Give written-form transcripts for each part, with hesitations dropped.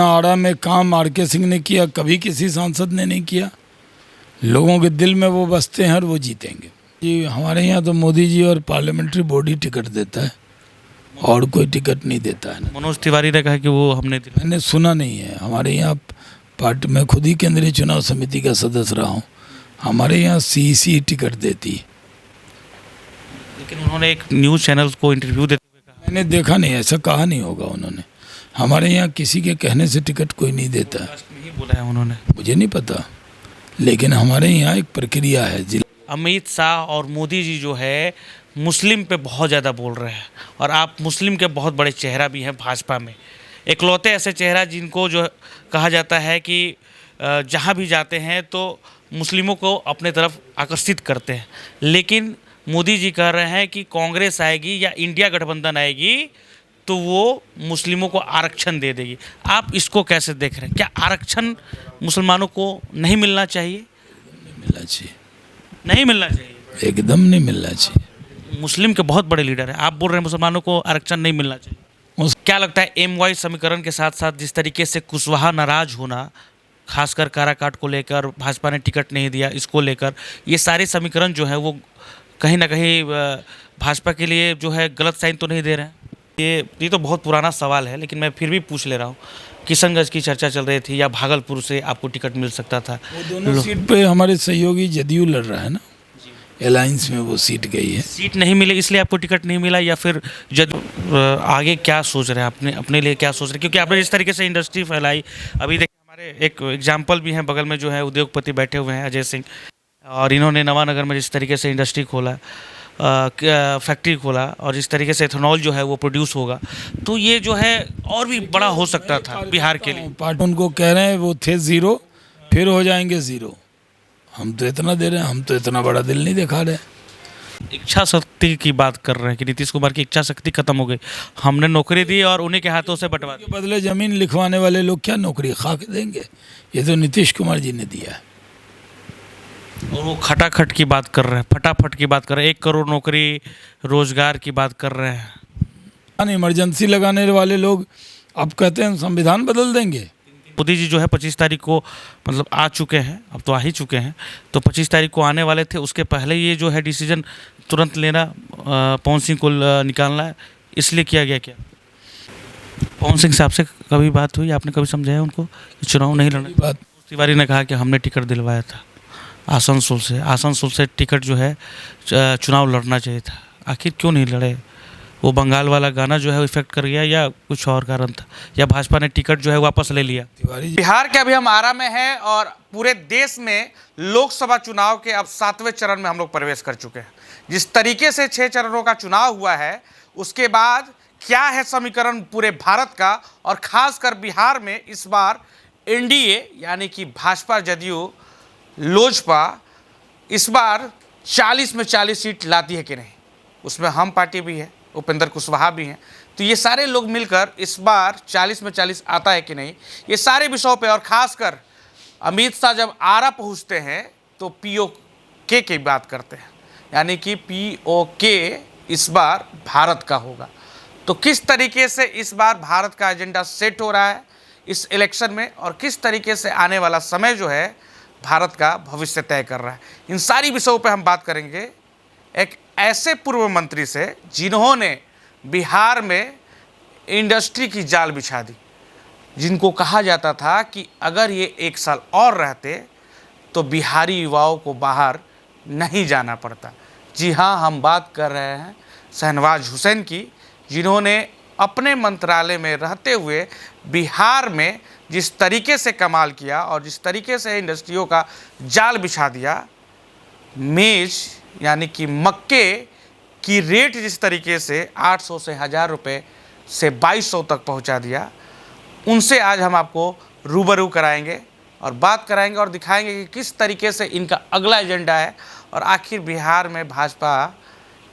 आड़ा में काम आर.के. सिंह ने किया, कभी किसी सांसद ने नहीं किया। लोगों के दिल में वो बसते हैं और वो जीतेंगे जी। हमारे यहाँ तो मोदी जी और पार्लियामेंट्री बॉडी टिकट देता है और कोई टिकट नहीं देता है। मनोज तिवारी ने कहा कि वो मैंने सुना नहीं है। हमारे यहाँ पार्टी में खुद ही केंद्रीय चुनाव समिति का सदस्य रहा हूँ। हमारे यहाँ CEC टिकट देती है। लेकिन उन्होंने एक न्यूज़ चैनल को इंटरव्यू देते हुए कहा, मैंने देखा नहीं, ऐसा कहा नहीं होगा उन्होंने। हमारे यहाँ किसी के कहने से टिकट कोई नहीं देता है। नहीं बोला है उन्होंने, मुझे नहीं पता, लेकिन हमारे यहाँ एक प्रक्रिया है। अमित शाह और मोदी जी जो है मुस्लिम पे बहुत ज़्यादा बोल रहे हैं और आप मुस्लिम के बहुत बड़े चेहरा भी हैं भाजपा में। इकलौते ऐसे चेहरा जिनको जो कहा जाता है कि जहाँ भी जाते हैं तो मुस्लिमों को अपने तरफ आकर्षित करते हैं। लेकिन मोदी जी कह रहे हैं कि कांग्रेस आएगी या इंडिया गठबंधन आएगी तो वो मुस्लिमों को आरक्षण दे देगी। आप इसको कैसे देख रहे हैं? क्या आरक्षण मुसलमानों को नहीं मिलना चाहिए? मिलना चाहिए। नहीं मिलना चाहिए, एकदम नहीं मिलना चाहिए। मुस्लिम के बहुत बड़े लीडर हैं, आप बोल रहे हैं मुसलमानों को आरक्षण नहीं मिलना चाहिए। क्या लगता है MY समीकरण के साथ साथ जिस तरीके से कुशवाहा नाराज होना, खासकर काराकाट को लेकर, भाजपा ने टिकट नहीं दिया इसको लेकर, ये सारे समीकरण जो है वो कहीं ना कहीं भाजपा के लिए जो है गलत साइन तो नहीं दे रहे हैं? ये तो बहुत पुराना सवाल है, लेकिन मैं फिर भी पूछ ले रहा हूँ। किशनगंज की चर्चा चल रही थी या भागलपुर से आपको टिकट मिल सकता था। वो दोनों सीट पे हमारे सहयोगी जदयू लड़ रहा है ना, अलायंस में वो सीट गई है। सीट नहीं मिली इसलिए आपको टिकट नहीं मिला, या फिर आगे क्या सोच रहे हैं अपने लिए क्या सोच रहे हैं? क्योंकि आपने जिस तरीके से इंडस्ट्री फैलाई, अभी देखिए हमारे एक एग्जाम्पल भी हैं, बगल में जो है उद्योगपति बैठे हुए हैं अजय सिंह, और इन्होंने नवानगर में जिस तरीके से इंडस्ट्री खोला, फैक्ट्री खोला, और जिस तरीके से एथेनॉल जो है वो प्रोड्यूस होगा, तो ये जो है और भी बड़ा हो सकता था बिहार के लिए। पार्टी उनको कह रहे हैं वो थे 0, फिर हो जाएंगे 0। हम तो इतना दे रहे हैं, हम तो इतना बड़ा दिल नहीं दिखा रहे। इच्छा शक्ति की बात कर रहे हैं कि नीतीश कुमार की इच्छा शक्ति खत्म हो गई, हमने नौकरी दी और उन्हीं के हाथों से बंटवा दी। बदले जमीन लिखवाने वाले लोग क्या नौकरी खा के देंगे? ये तो नीतीश कुमार जी ने दिया है। और वो खटाखट की बात कर रहे हैं, फटाफट की बात कर रहे हैं, 1 करोड़ नौकरी रोजगार की बात कर रहे हैं। इमरजेंसी लगाने वाले लोग अब कहते हैं संविधान बदल देंगे। मोदी जी जो है 25 तारीख को मतलब आ चुके हैं, अब तो आ ही चुके हैं, तो 25 तारीख को आने वाले थे। उसके पहले ये जो है डिसीजन तुरंत लेना, पवन सिंह को निकालना है, इसलिए किया गया। क्या पवन सिंह साहब से कभी बात हुई? आपने कभी समझाया उनको कि चुनाव नहीं लड़ना? बात तिवारी ने कहा कि हमने टिकट दिलवाया था आसनसोल से टिकट जो है चुनाव लड़ना चाहिए था। आखिर क्यों नहीं लड़े? वो बंगाल वाला गाना जो है इफेक्ट कर गया या कुछ और कारण था, या भाजपा ने टिकट जो है वापस ले लिया? बिहार के अभी हम आरा में हैं और पूरे देश में लोकसभा चुनाव के अब 7वें चरण में हम लोग प्रवेश कर चुके हैं। जिस तरीके से 6 चरणों का चुनाव हुआ है, उसके बाद क्या है समीकरण पूरे भारत का, और खासकर बिहार में इस बार NDA यानी कि भाजपा जदयू लोजपा इस बार 40 में 40 सीट लाती है कि नहीं? उसमें हम पार्टी भी है, उपेंद्र कुशवाहा भी हैं, तो ये सारे लोग मिलकर इस बार 40 में 40 आता है कि नहीं, ये सारे विषयों पे, और खासकर अमित शाह जब आरा पहुंचते हैं तो POK की बात करते हैं, यानी कि POK इस बार भारत का होगा। तो किस तरीके से इस बार भारत का एजेंडा सेट हो रहा है इस इलेक्शन में, और किस तरीके से आने वाला समय जो है भारत का भविष्य तय कर रहा है, इन सारी विषयों पे हम बात करेंगे एक ऐसे पूर्व मंत्री से जिन्होंने बिहार में इंडस्ट्री की जाल बिछा दी, जिनको कहा जाता था कि अगर ये 1 साल और रहते तो बिहारी युवाओं को बाहर नहीं जाना पड़ता। जी हाँ, हम बात कर रहे हैं शहनवाज हुसैन की, जिन्होंने अपने मंत्रालय में रहते हुए बिहार में जिस तरीके से कमाल किया और जिस तरीके से इंडस्ट्रियों का जाल बिछा दिया, मेज यानी कि मक्के की रेट जिस तरीके से 800 से 1000 रुपये से 2200 तक पहुंचा दिया, उनसे आज हम आपको रूबरू कराएंगे और बात कराएंगे और दिखाएंगे कि किस तरीके से इनका अगला एजेंडा है, और आखिर बिहार में भाजपा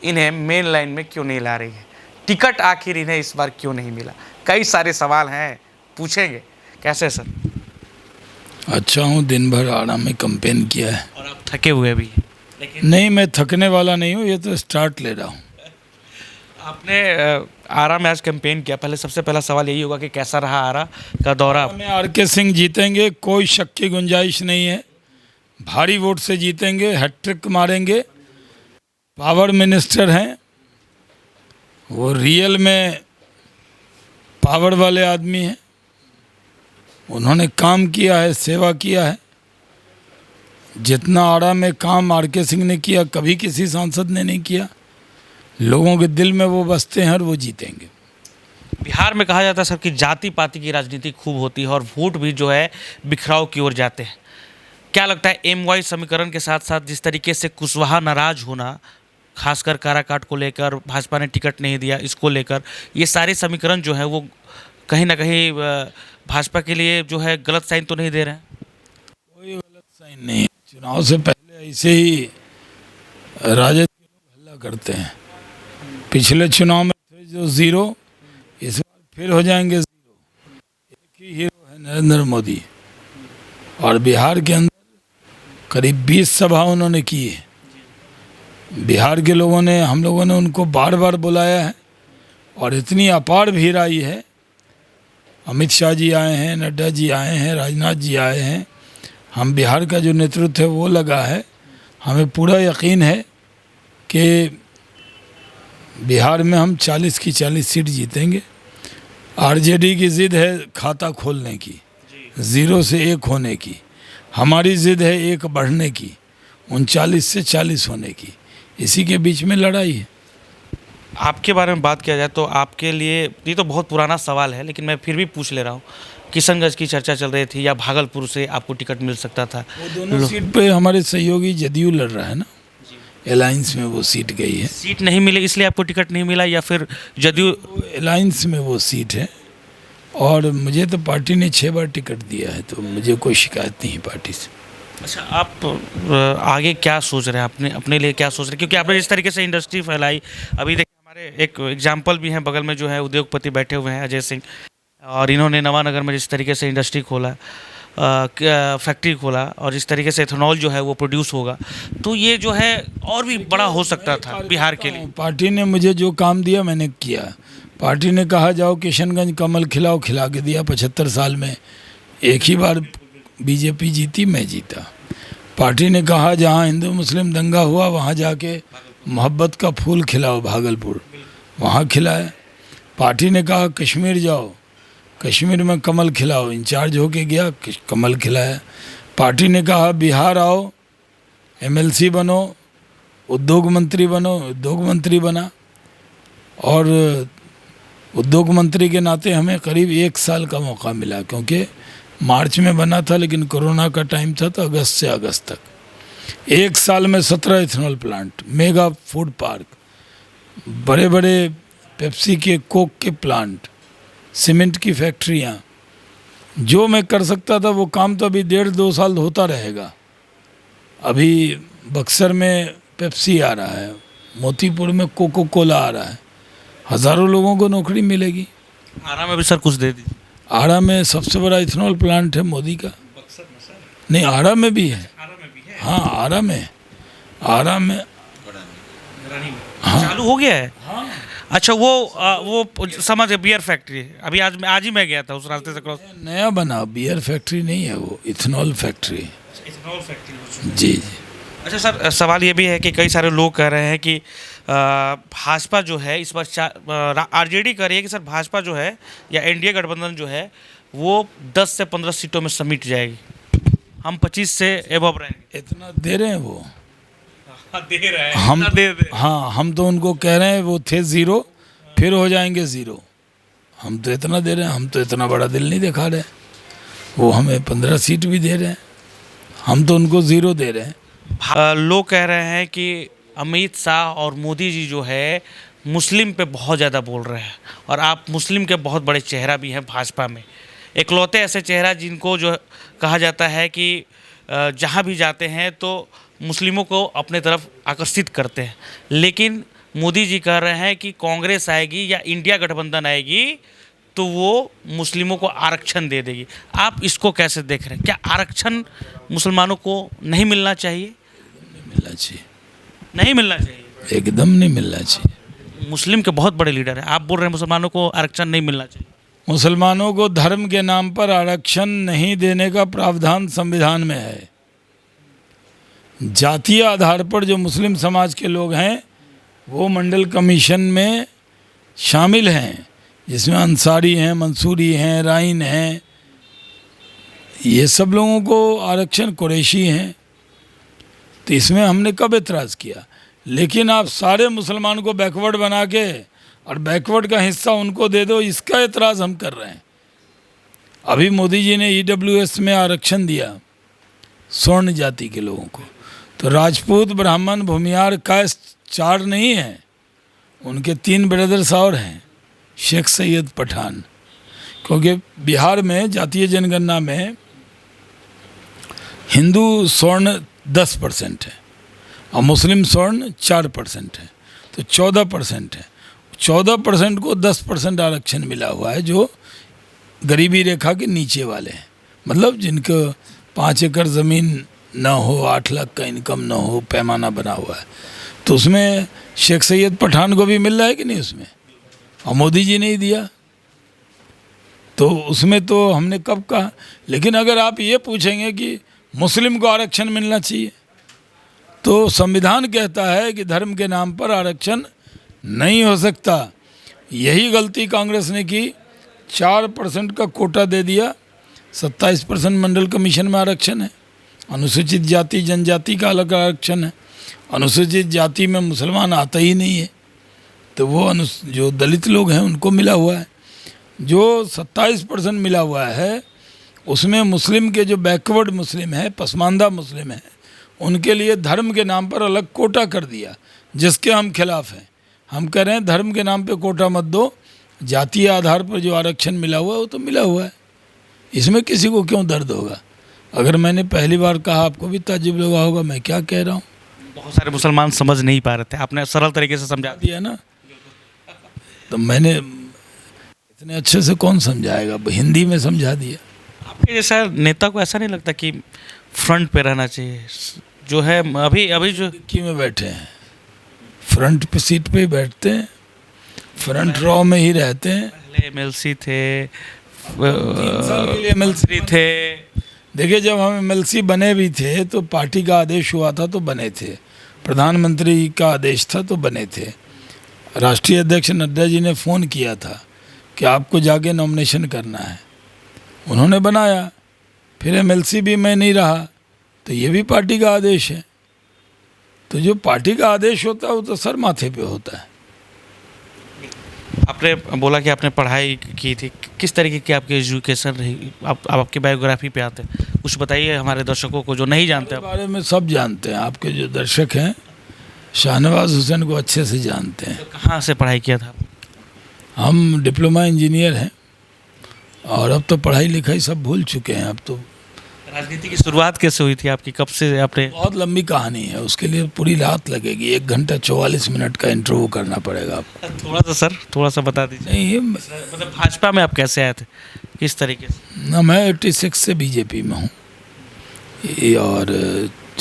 इन्हें मेन लाइन में क्यों नहीं ला रही है, टिकट आखिर इन्हें इस बार क्यों नहीं मिला। कई सारे सवाल हैं, पूछेंगे। कैसे सर? अच्छा हूँ, दिन भर आराम में कैंपेन किया है। और आप थके हुए भी? लेकिन नहीं, मैं थकने वाला नहीं हूँ, ये तो स्टार्ट ले रहा हूँ। आपने आरा में आज कैंपेन किया, पहले सबसे पहला सवाल यही होगा कि कैसा रहा आरा का दौरा? में आर.के. सिंह जीतेंगे, कोई शक की गुंजाइश नहीं है। भारी वोट से जीतेंगे, हैट्रिक मारेंगे। पावर मिनिस्टर हैं, वो रियल में पावर वाले आदमी हैं। उन्होंने काम किया है, सेवा किया है। जितना आरा में काम आर.के. सिंह ने किया कभी किसी सांसद ने नहीं किया। लोगों के दिल में वो बसते हैं और वो जीतेंगे। बिहार में कहा जाता है सर कि जाति पाति की राजनीति खूब होती है और वोट भी जो है बिखराव की ओर जाते हैं। क्या लगता है MY समीकरण के साथ साथ जिस तरीके से कुशवाहा नाराज होना, खासकर काराकाट को लेकर, भाजपा ने टिकट नहीं दिया इसको लेकर, ये सारे समीकरण जो है वो कहीं ना कहीं भाजपा के लिए जो है गलत साइन तो नहीं दे रहे हैं? कोई गलत साइन नहीं। चुनाव से पहले ऐसे ही राजद के लोग हल्ला करते हैं। पिछले चुनाव में थे जो जीरो, इस बार फिर हो जाएंगे जीरो। एक ही हीरो है नरेंद्र मोदी, और बिहार के अंदर करीब 20 सभा उन्होंने की है। बिहार के लोगों ने, हम लोगों ने उनको बार बार बुलाया है और इतनी अपार भीड़ आई है। अमित शाह जी आए हैं, नड्डा जी आए हैं, राजनाथ जी आए हैं। हम बिहार का जो नेतृत्व है वो लगा है। हमें पूरा यकीन है कि बिहार में हम 40 की 40 सीट जीतेंगे। आरजेडी की ज़िद है खाता खोलने की, 0 से 1 होने की। हमारी ज़िद है 1 बढ़ने की, 39 से 40 होने की। इसी के बीच में लड़ाई है। आपके बारे में बात किया जाए तो आपके लिए ये तो बहुत पुराना सवाल है, लेकिन मैं फिर भी पूछ ले रहा हूँ। किशनगंज की चर्चा चल रही थी या भागलपुर से आपको टिकट मिल सकता था? वो दोनों सीट पे हमारे सहयोगी जदयू लड़ रहा है ना, अलायंस में वो सीट गई है। सीट नहीं मिली इसलिए आपको टिकट नहीं मिला या फिर जदयू? अलायंस में वो सीट है और मुझे तो पार्टी ने 6 बार टिकट दिया है, तो मुझे कोई शिकायत नहीं है पार्टी से। अच्छा, आप आगे क्या सोच रहे हैं, अपने लिए क्या सोच रहे हैं? क्योंकि आपने जिस तरीके से इंडस्ट्री फैलाई, अभी देखिए हमारे एक एग्जाम्पल भी हैं, बगल में जो है उद्योगपति बैठे हुए हैं अजय सिंह, और इन्होंने नवानगर में जिस तरीके से इंडस्ट्री खोला, फैक्ट्री खोला, और जिस तरीके से एथेनॉल जो है वो प्रोड्यूस होगा, तो ये जो है और भी बड़ा हो सकता था बिहार के लिए। पार्टी ने मुझे जो काम दिया मैंने किया। पार्टी ने कहा जाओ किशनगंज कमल खिलाओ, खिला के दिया। 75 साल में एक ही बार बीजेपी जीती, मैं जीता। पार्टी ने कहा जहाँ हिंदू मुस्लिम दंगा हुआ वहाँ जाके मोहब्बत का फूल खिलाओ, भागलपुर, वहाँ खिलाए। पार्टी ने कहा कश्मीर जाओ, कश्मीर में कमल खिलाओ, इंचार्ज होके गया, कमल खिलाया। पार्टी ने कहा बिहार आओ, MLC बनो, उद्योग मंत्री बनो, उद्योग मंत्री बना। और उद्योग मंत्री के नाते हमें करीब 1 साल का मौका मिला, क्योंकि मार्च में बना था लेकिन कोरोना का टाइम था, तो अगस्त से अगस्त तक 1 साल में 17 ethanol plant, mega food park, बड़े बड़े पेप्सी के, कोक के प्लांट, सीमेंट की फैक्ट्रियाँ, जो मैं कर सकता था वो काम तो अभी 1.5-2 साल होता रहेगा। अभी बक्सर में पेप्सी आ रहा है, मोतीपुर में कोको कोला आ रहा है, हज़ारों लोगों को नौकरी मिलेगी। आरा में भी सर कुछ दे दीजिए। आरा में सबसे बड़ा इथेनॉल प्लांट है मोदी का। नहीं, आरा में भी है। हाँ, आरा में हाँ, चालू हो गया है। हाँ। अच्छा, वो समझ बियर फैक्ट्री, अभी आज ही मैं गया था उस रास्ते से क्रॉस। नया बना, बियर फैक्ट्री नहीं है वो, इथेनॉल फैक्ट्री। Ethanol factory. जी जी। अच्छा सर, सवाल ये भी है कि कई सारे लोग कह रहे हैं कि भाजपा जो है इस बार आरजेडी कह रही है कि सर भाजपा जो है या एनडीए गठबंधन जो है वो 10 से 15 सीटों में समेट जाएगी, हम 25 से एबव रहेंगे। इतना दे रहे हैं वो, दे रहे हैं हम दे हाँ, हम तो उनको कह रहे हैं वो थे 0, फिर हो जाएंगे 0। हम तो इतना दे रहे हैं, हम तो इतना बड़ा दिल नहीं दिखा रहे। वो हमें 15 सीट भी दे रहे हैं, हम तो उनको 0 दे रहे हैं। लोग कह रहे हैं कि अमित शाह और मोदी जी जो है मुस्लिम पे बहुत ज़्यादा बोल रहे हैं, और आप मुस्लिम के बहुत बड़े चेहरा भी हैं भाजपा में, इकलौते ऐसे चेहरा जिनको जो कहा जाता है कि जहाँ भी जाते हैं तो मुस्लिमों को अपने तरफ आकर्षित करते हैं। लेकिन मोदी जी कह रहे हैं कि कांग्रेस आएगी या इंडिया गठबंधन आएगी तो वो मुस्लिमों को आरक्षण दे देगी। आप इसको कैसे देख रहे हैं? क्या आरक्षण मुसलमानों को नहीं मिलना चाहिए? नहीं मिलना चाहिए, नहीं मिलना चाहिए, एकदम नहीं मिलना चाहिए। मुस्लिम के बहुत बड़े लीडर हैं, आप बोल रहे हैं मुसलमानों को आरक्षण नहीं मिलना चाहिए। मुसलमानों को धर्म के नाम पर आरक्षण नहीं देने का प्रावधान संविधान में है। जातीय आधार पर जो मुस्लिम समाज के लोग हैं वो मंडल कमीशन में शामिल हैं, जिसमें अंसारी हैं, मंसूरी हैं, राइन हैं, ये सब लोगों को आरक्षण कुरैशी हैं। तो इसमें हमने कब एतराज़ किया। लेकिन आप सारे मुसलमान को बैकवर्ड बना के और बैकवर्ड का हिस्सा उनको दे दो, इसका एतराज़ हम कर रहे हैं। अभी मोदी जी ने EWS में आरक्षण दिया स्वर्ण जाति के लोगों को, तो राजपूत, ब्राह्मण, भूमियार, कास्ट 4 नहीं हैं, उनके 3 ब्रदर्स और हैं, शेख सैयद पठान। क्योंकि बिहार में जातीय जनगणना में हिंदू स्वर्ण 10% है और मुस्लिम स्वर्ण 4% है, तो 14% है। 14% को 10% आरक्षण मिला हुआ है जो गरीबी रेखा के नीचे वाले हैं, मतलब जिनको 5 एकड़ ज़मीन ना हो, 8 लाख का इनकम ना हो, पैमाना बना हुआ है। तो उसमें शेख सैयद पठान को भी मिल रहा है कि नहीं उसमें, और मोदी जी ने ही दिया, तो उसमें तो हमने कब कहा। लेकिन अगर आप ये पूछेंगे कि मुस्लिम को आरक्षण मिलना चाहिए, तो संविधान कहता है कि धर्म के नाम पर आरक्षण नहीं हो सकता। यही गलती कांग्रेस ने की, 4% का कोटा दे दिया, 27% मंडल कमीशन में आरक्षण है, अनुसूचित जाति जनजाति का अलग आरक्षण है, अनुसूचित जाति में मुसलमान आता ही नहीं है, तो वो जो दलित लोग हैं उनको मिला हुआ है। जो 27% मिला हुआ है उसमें मुस्लिम के जो बैकवर्ड मुस्लिम है, पसमानदा मुस्लिम है, उनके लिए धर्म के नाम पर अलग कोटा कर दिया, जिसके हम खिलाफ हैं। हम कह रहे हैं धर्म के नाम पे कोटा मत दो, जातीय आधार पर जो आरक्षण मिला हुआ है वो तो मिला हुआ है, इसमें किसी को क्यों दर्द होगा। अगर मैंने पहली बार कहा आपको भी ताज्जुब लगा होगा मैं क्या कह रहा हूँ। बहुत सारे मुसलमान समझ नहीं पा रहे थे, आपने सरल तरीके से समझा दिया ना, तो मैंने इतने अच्छे से कौन समझाएगा, हिंदी में समझा दिया। आपके जैसा नेता को ऐसा नहीं लगता कि फ्रंट पे रहना चाहिए, जो है अभी जो डिक्की में बैठे हैं, फ्रंट पे सीट पे ही बैठते हैं, फ्रंट रो में ही रहते हैं। पहले MLC थे, 3 साल के लिए MLC थे। देखिए, जब हम MLC बने भी थे तो पार्टी का आदेश हुआ था तो बने थे, प्रधानमंत्री का आदेश था तो बने थे। राष्ट्रीय अध्यक्ष नड्डा जी ने फ़ोन किया था कि आपको जाके नॉमिनेशन करना है, उन्होंने बनाया, फिर MLC भी मैं नहीं रहा, तो ये भी पार्टी का आदेश है। तो जो पार्टी का आदेश होता है वो तो सर माथे पे होता है। आपने बोला कि आपने पढ़ाई की थी, किस तरीके की आपकी एजुकेशन रही, आप आपकी बायोग्राफी पे आते हैं, कुछ बताइए हमारे दर्शकों को जो नहीं जानते। बारे में सब जानते हैं, आपके जो दर्शक हैं शाहनवाज हुसैन को अच्छे से जानते हैं। तो कहाँ से पढ़ाई किया था? हम डिप्लोमा इंजीनियर हैं और अब तो पढ़ाई लिखाई सब भूल चुके हैं। अब तो राजनीति की शुरुआत कैसे हुई थी आपकी, कब से आपने? बहुत लंबी कहानी है, उसके लिए पूरी रात लगेगी, 1 घंटा 44 मिनट का इंटरव्यू करना पड़ेगा आपको। थोड़ा सा बता दीजिए। नहीं, मतलब भाजपा में आप कैसे आए थे, किस तरीके से? ना, मैं 86 से बीजेपी में हूँ और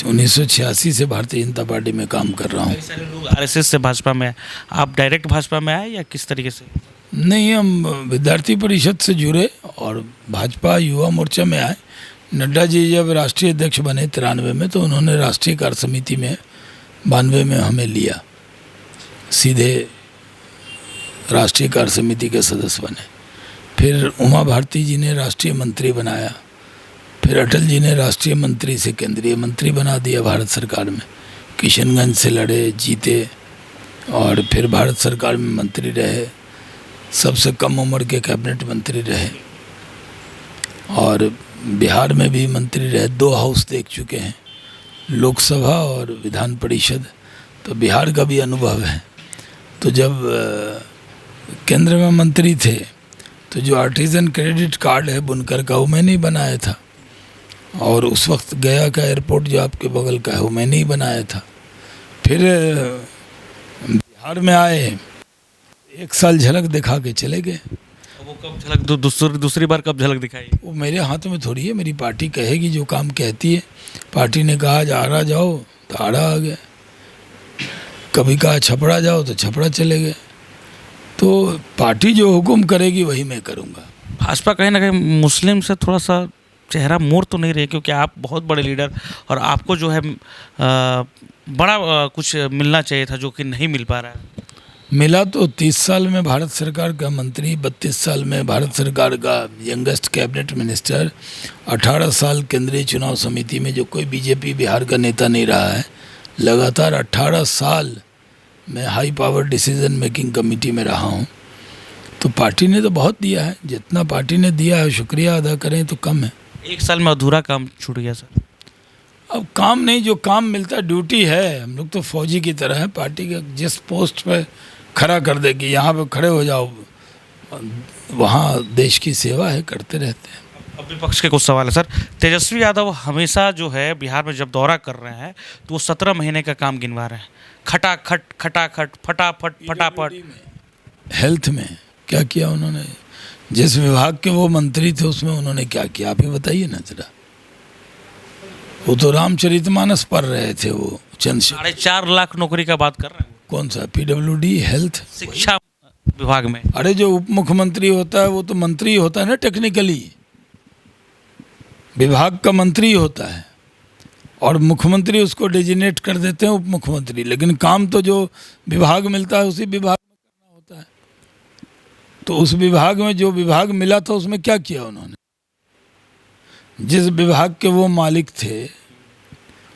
1986 से भारतीय जनता पार्टी में काम कर रहा हूँ। कई सारे लोग RSS से भाजपा में आए, आप डायरेक्ट भाजपा में आए या किस तरीके से? नहीं, हम विद्यार्थी परिषद से जुड़े और भाजपा युवा मोर्चा में आए। नड्डा जी जब राष्ट्रीय अध्यक्ष बने 93 में, तो उन्होंने राष्ट्रीय कार्य समिति में 92 में हमें लिया, सीधे राष्ट्रीय कार्य समिति के सदस्य बने। फिर उमा भारती जी ने राष्ट्रीय मंत्री बनाया, फिर अटल जी ने राष्ट्रीय मंत्री से केंद्रीय मंत्री बना दिया भारत सरकार में। किशनगंज से लड़े, जीते और फिर भारत सरकार में मंत्री रहे, सबसे कम उम्र के कैबिनेट मंत्री रहे और बिहार में भी मंत्री रहे। 2 हाउस देख चुके हैं, लोकसभा और विधान परिषद, तो बिहार का भी अनुभव है। तो जब केंद्र में मंत्री थे तो जो आर्टिजन क्रेडिट कार्ड है बुनकर का, वो मैंने ही बनाया था, और उस वक्त गया का एयरपोर्ट जो आपके बगल का है वो मैंने ही बनाया था। फिर बिहार में आए, 1 साल झलक दिखा के चले गए। वो कब झलक, दूसरी बार कब झलक दिखाई? वो मेरे हाथ में थोड़ी है, मेरी पार्टी कहेगी जो काम कहती है। पार्टी ने कहा आरा जाओ तो आरा आ गए, कभी कहा छपरा जाओ तो छपरा चले गए। तो पार्टी जो हुक्म करेगी वही मैं करूँगा। भाजपा कहीं ना कहीं मुस्लिम से थोड़ा सा चेहरा मोड़ तो नहीं रहे, क्योंकि आप बहुत बड़े लीडर और आपको जो है बड़ा कुछ मिलना चाहिए था जो कि नहीं मिल पा रहा है। मिला तो 30 साल में भारत सरकार का मंत्री, 32 साल में भारत सरकार का यंगेस्ट कैबिनेट मिनिस्टर, 18 साल केंद्रीय चुनाव समिति में जो कोई बीजेपी बिहार का नेता नहीं रहा है, लगातार 18 साल मैं high power decision making committee में रहा हूँ। तो पार्टी ने तो बहुत दिया है, जितना पार्टी ने दिया है शुक्रिया अदा करें तो कम है। 1 साल में अधूरा काम छूट गया सर। अब काम नहीं, जो काम मिलता है ड्यूटी है। हम लोग तो फौजी की तरह है, पार्टी के जिस पोस्ट पे खड़ा कर देगी यहाँ पे खड़े हो जाओ, वहाँ देश की सेवा है, करते रहते हैं। अब विपक्ष के कुछ सवाल है सर। तेजस्वी यादव हमेशा जो है बिहार में जब दौरा कर रहे हैं तो वो 17 महीने का काम गिनवा रहे हैं, खटाखट खटाखट फटाफट फटाफट। हेल्थ में क्या किया उन्होंने? जिस विभाग के वो मंत्री थे उसमें उन्होंने क्या किया, आप ही बताइए ना जरा। वो तो रामचरितमानस पढ़ रहे थे, वो चंद 4.5 लाख नौकरी का बात कर रहे हैं। कौन सा PWD हेल्थ शिक्षा विभाग में? अरे जो उप मुख्यमंत्री होता है वो तो मंत्री होता है ना, टेक्निकली विभाग का मंत्री होता है और मुख्यमंत्री उसको डेजिग्नेट कर देते हैं उप मुख्यमंत्री, लेकिन काम तो जो विभाग मिलता है उसी विभाग में करना होता है। तो उस विभाग में जो विभाग मिला था उसमें क्या किया उन्होंने? जिस विभाग के वो मालिक थे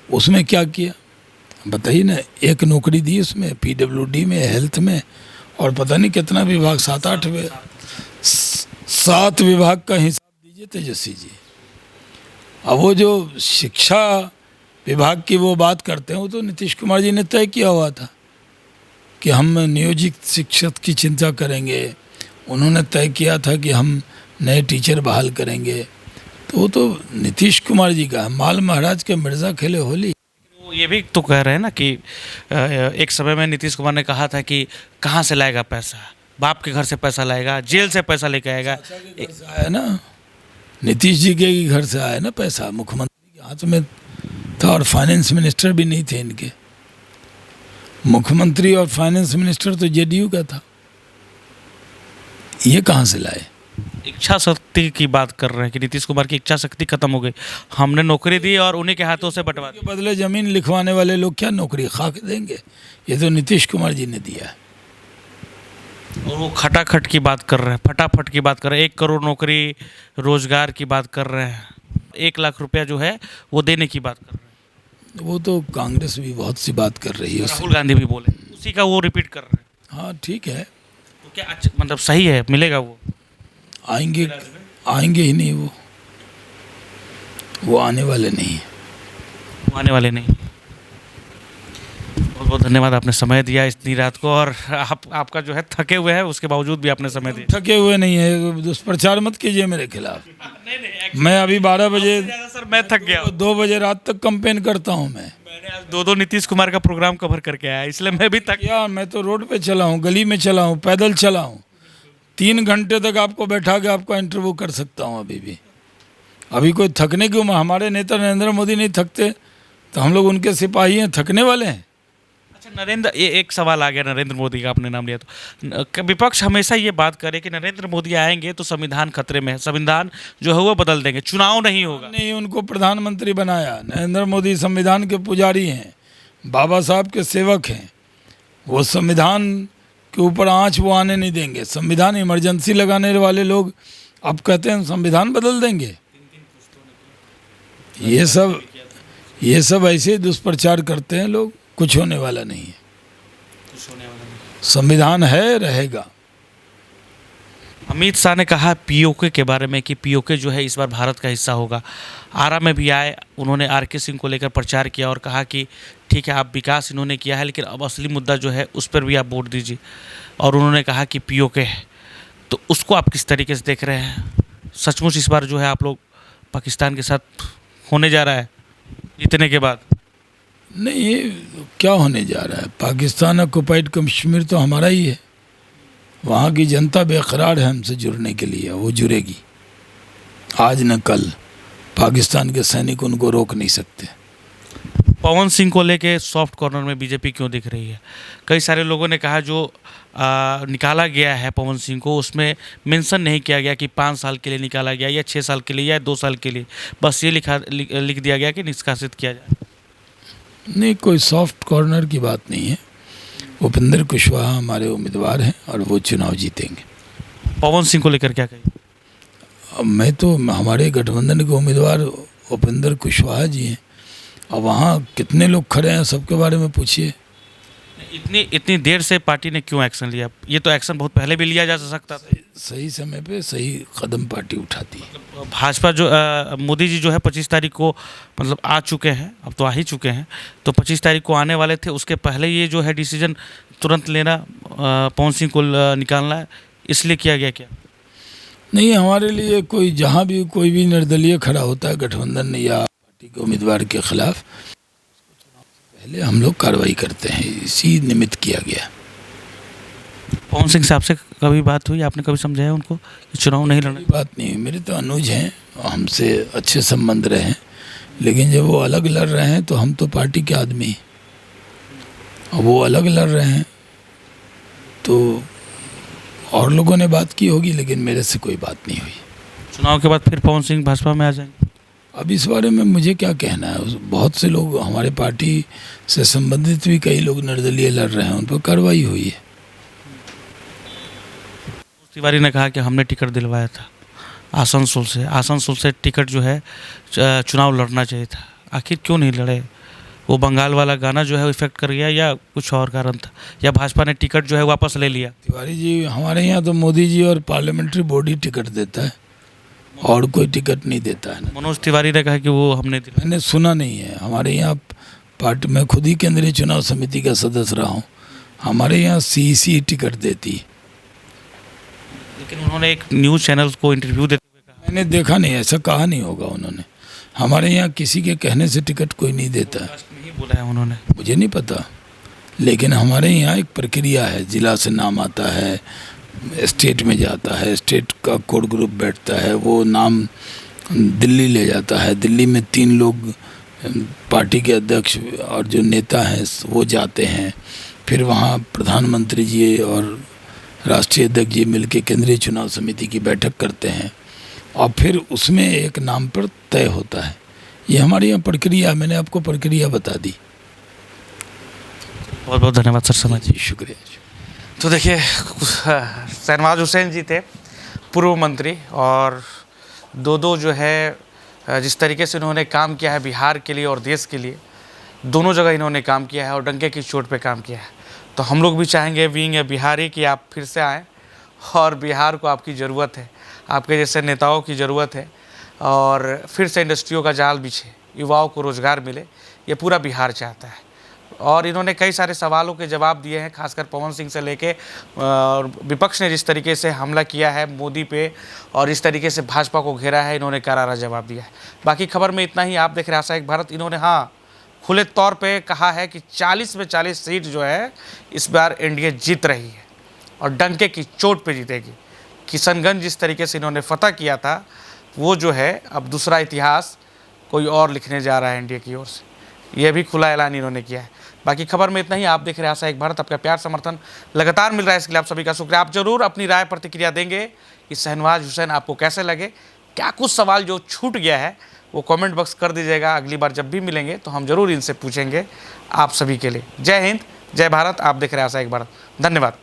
उसमें क्या किया बताइए ना। एक नौकरी दी उसमें PWD में, हेल्थ में, और पता नहीं कितना विभाग, 7 विभाग का हिसाब दीजिए तेजस्वी जी। अब वो जो शिक्षा विभाग की वो बात करते हैं वो तो नीतीश कुमार जी ने तय किया हुआ था कि हम नियोजित शिक्षक की चिंता करेंगे। उन्होंने तय किया था कि हम नए टीचर बहाल करेंगे। तो वो तो नीतीश कुमार जी का है। माल महाराज के मिर्ज़ा खेले होली। वो ये भी तो कह रहे हैं ना कि एक समय में नीतीश कुमार ने कहा था कि कहाँ से लाएगा पैसा, बाप के घर से पैसा लाएगा, जेल से पैसा लेके आएगा। आया ना, नीतीश जी के घर से आया ना पैसा, मुख्यमंत्री के हाथ में था और फाइनेंस मिनिस्टर भी नहीं थे इनके। मुख्यमंत्री और फाइनेंस मिनिस्टर तो JDU का था, ये कहाँ से लाए? इच्छा शक्ति की बात कर रहे हैं कि नीतीश कुमार की इच्छा शक्ति खत्म हो गई, हमने नौकरी दी और उन्हीं के हाथों से बंटवा दी। के बदले जमीन लिखवाने वाले लोग क्या नौकरी खा के देंगे? ये तो नीतीश कुमार जी ने दिया है। और वो खटाखट की बात कर रहे हैं, फटाफट की बात कर रहे हैं, 1 करोड़ नौकरी रोजगार की बात कर रहे हैं, 1 लाख रुपया जो है वो देने की बात कर रहे हैं। वो तो कांग्रेस भी बहुत सी बात कर रही है, राहुल गांधी भी बोले, उसी का वो रिपीट कर रहे हैं। हाँ ठीक है, तो क्या अच्छा मतलब सही है, मिलेगा वो? आएंगे ही नहीं, वो आने वाले नहीं है। वो आने वाले नहीं। बहुत बहुत धन्यवाद, आपने समय दिया इतनी रात को, और आपका जो है थके हुए हैं उसके बावजूद भी आपने समय दिया। थके हुए नहीं है, दुष्प्रचार मत कीजिए मेरे खिलाफ। नहीं, मैं अभी 12 बजे सर मैं थक गया। 2 बजे रात तक कंपेन करता हूँ। मैंने आज 2 नीतीश कुमार का प्रोग्राम कवर करके आया, इसलिए मैं भी थक यार मैं तो रोड पे चला हूँ, गली में चला हूँ, पैदल चला हूँ। 3 घंटे तक आपको बैठा के आपका इंटरव्यू कर सकता हूँ अभी भी। अभी कोई थकने की उम्र, हमारे नेता नरेंद्र मोदी नहीं थकते तो हम लोग उनके सिपाही हैं, थकने वाले हैं। अच्छा ये एक सवाल आ गया, नरेंद्र मोदी का आपने नाम लिया तो विपक्ष हमेशा ये बात करे कि नरेंद्र मोदी आएंगे तो संविधान खतरे में है, संविधान जो है वो बदल देंगे, चुनाव नहीं होगा। नहीं, उनको प्रधानमंत्री बनाया। नरेंद्र मोदी संविधान के पुजारी हैं, बाबा साहब के सेवक हैं। वो संविधान के ऊपर आँच वो आने नहीं देंगे। संविधान इमरजेंसी लगाने वाले लोग अब कहते हैं संविधान बदल देंगे। ये सब ऐसे ही दुष्प्रचार करते हैं लोग। कुछ होने वाला नहीं है, संविधान है, रहेगा। अमित शाह ने कहा POK के बारे में कि POK जो है इस बार भारत का हिस्सा होगा। आरा में भी आए, उन्होंने RK सिंह को लेकर प्रचार किया और कहा कि ठीक है आप विकास इन्होंने किया है लेकिन अब असली मुद्दा जो है उस पर भी आप वोट दीजिए। और उन्होंने कहा कि POK है, तो उसको आप किस तरीके से देख रहे हैं? सचमुच इस बार जो है आप लोग पाकिस्तान के साथ होने जा रहा है जीतने के बाद? नहीं, ये क्या होने जा रहा है? पाकिस्तान ऑक्युपाइड कश्मीर तो हमारा ही है। वहाँ की जनता बेकरार है हमसे जुड़ने के लिए, वो जुड़ेगी आज न कल। पाकिस्तान के सैनिक उनको रोक नहीं सकते। पवन सिंह को लेके सॉफ्ट कॉर्नर में बीजेपी क्यों दिख रही है? कई सारे लोगों ने कहा जो निकाला गया है पवन सिंह को, उसमें मेंशन नहीं किया गया कि 5 साल के लिए निकाला गया या 6 साल के लिए या 2 साल के लिए, बस ये लिख दिया गया कि निष्कासित किया जाए। नहीं, कोई सॉफ्ट कॉर्नर की बात नहीं है। उपेंद्र कुशवाहा हमारे उम्मीदवार हैं और वो चुनाव जीतेंगे। पवन सिंह को लेकर क्या कहिए? अब मैं तो, हमारे गठबंधन के उम्मीदवार उपेंद्र कुशवाहा जी हैं। अब वहाँ कितने लोग खड़े हैं सबके बारे में पूछिए। इतनी देर से पार्टी ने क्यों एक्शन लिया? ये तो एक्शन बहुत पहले भी लिया जा सकता था। सही समय पे सही कदम पार्टी उठाती है। भाजपा जो मोदी जी जो है 25 तारीख को मतलब आ चुके हैं, अब तो आ ही चुके हैं, तो 25 तारीख को आने वाले थे। उसके पहले ये जो है डिसीजन तुरंत लेना, पवन सिंह को निकालना है, इसलिए किया गया क्या? नहीं, हमारे लिए कोई, जहाँ भी कोई भी निर्दलीय खड़ा होता है गठबंधन या पार्टी के उम्मीदवार के खिलाफ, पहले हम लोग कार्रवाई करते हैं, इसी निमित्त किया गया। पवन सिंह साहब से कभी बात हुई? आपने कभी समझाया उनको कि चुनाव नहीं लड़ना? बात नहीं, मेरे तो अनुज हैं, हमसे अच्छे संबंध रहे हैं, लेकिन जब वो अलग लड़ रहे हैं तो हम तो पार्टी के आदमी हैं, और वो अलग लड़ रहे हैं तो और लोगों ने बात की होगी, लेकिन मेरे से कोई बात नहीं हुई। चुनाव के बाद फिर पवन सिंह भाजपा में आ जाएंगे? अब इस बारे में मुझे क्या कहना है। बहुत से लोग हमारे पार्टी से संबंधित भी कई लोग निर्दलीय लड़ रहे हैं, उन पर कार्रवाई हुई है। तिवारी ने कहा कि हमने टिकट दिलवाया था आसनसोल से टिकट जो है चुनाव लड़ना चाहिए था, आखिर क्यों नहीं लड़े? वो बंगाल वाला गाना जो है वो इफेक्ट कर गया या कुछ और कारण था, या भाजपा ने टिकट जो है वापस ले लिया? तिवारी जी, हमारे यहाँ तो मोदी जी और पार्लियामेंट्री बॉडी टिकट देता है और कोई टिकट नहीं देता है। मनोज तिवारी ने कहा कि वो हमने दिया। मैंने सुना नहीं है। हमारे यहाँ पार्टी में खुद ही केंद्रीय चुनाव समिति का सदस्य रहा हूँ, हमारे यहाँ CEC टिकट देती है। लेकिन उन्होंने एक न्यूज़ चैनल को इंटरव्यू देते हुए कहा, मैंने देखा नहीं, ऐसा कहा नहीं होगा उन्होंने। हमारे यहाँ किसी के कहने से टिकट कोई नहीं देता है। नहीं बोला है उन्होंने, मुझे नहीं पता, लेकिन हमारे यहाँ एक प्रक्रिया है, जिला से नाम आता है, स्टेट में जाता है, स्टेट का कोर ग्रुप बैठता है, वो नाम दिल्ली ले जाता है, दिल्ली में 3 लोग पार्टी के अध्यक्ष और जो नेता हैं वो जाते हैं, फिर वहाँ प्रधानमंत्री जी और राष्ट्रीय अध्यक्ष जी मिलकर केंद्रीय चुनाव समिति की बैठक करते हैं और फिर उसमें एक नाम पर तय होता है। ये हमारे यहाँ प्रक्रिया, मैंने आपको प्रक्रिया बता दी। बहुत बहुत धन्यवाद सर, समझ। जी शुक्रिया। तो देखिए, शहनवाज हुसैन जी थे पूर्व मंत्री, और दो जो है जिस तरीके से इन्होंने काम किया है बिहार के लिए और देश के लिए, दोनों जगह इन्होंने काम किया है और डंके की चोट पे काम किया है। तो हम लोग भी चाहेंगे बीइंग ए बिहारी कि आप फिर से आएँ, और बिहार को आपकी ज़रूरत है, आपके जैसे नेताओं की ज़रूरत है, और फिर से इंडस्ट्रियों का जाल बिछे, युवाओं को रोज़गार मिले, ये पूरा बिहार चाहता है। और इन्होंने कई सारे सवालों के जवाब दिए हैं, खासकर पवन सिंह से लेके विपक्ष ने जिस तरीके से हमला किया है मोदी पे और इस तरीके से भाजपा को घेरा है, इन्होंने करारा जवाब दिया है। बाकी खबर में इतना ही। आप देख रहे हैं आशा एक भारत। इन्होंने हाँ खुले तौर पे कहा है कि 40 में 40 सीट जो है इस बार एनडीए जीत रही है और डंके की चोट पे जीतेगी। किशनगंज जिस तरीके से इन्होंने फतह किया था, वो जो है अब दूसरा इतिहास कोई और लिखने जा रहा है एनडीए की ओर से। यह भी खुला ऐलान इन्होंने किया है। बाकी खबर में इतना ही। आप देख रहे हैं आशा एक भारत। आपका प्यार समर्थन लगातार मिल रहा है, इसके लिए आप सभी का शुक्रिया। आप जरूर अपनी राय प्रतिक्रिया देंगे कि शहनवाज हुसैन आपको कैसे लगे, क्या कुछ सवाल जो छूट गया है वो कमेंट बॉक्स कर दीजिएगा। अगली बार जब भी मिलेंगे तो हम जरूर इनसे पूछेंगे आप सभी के लिए। जय हिंद, जय भारत। आप देख रहे हैं आशा एक भारत। धन्यवाद।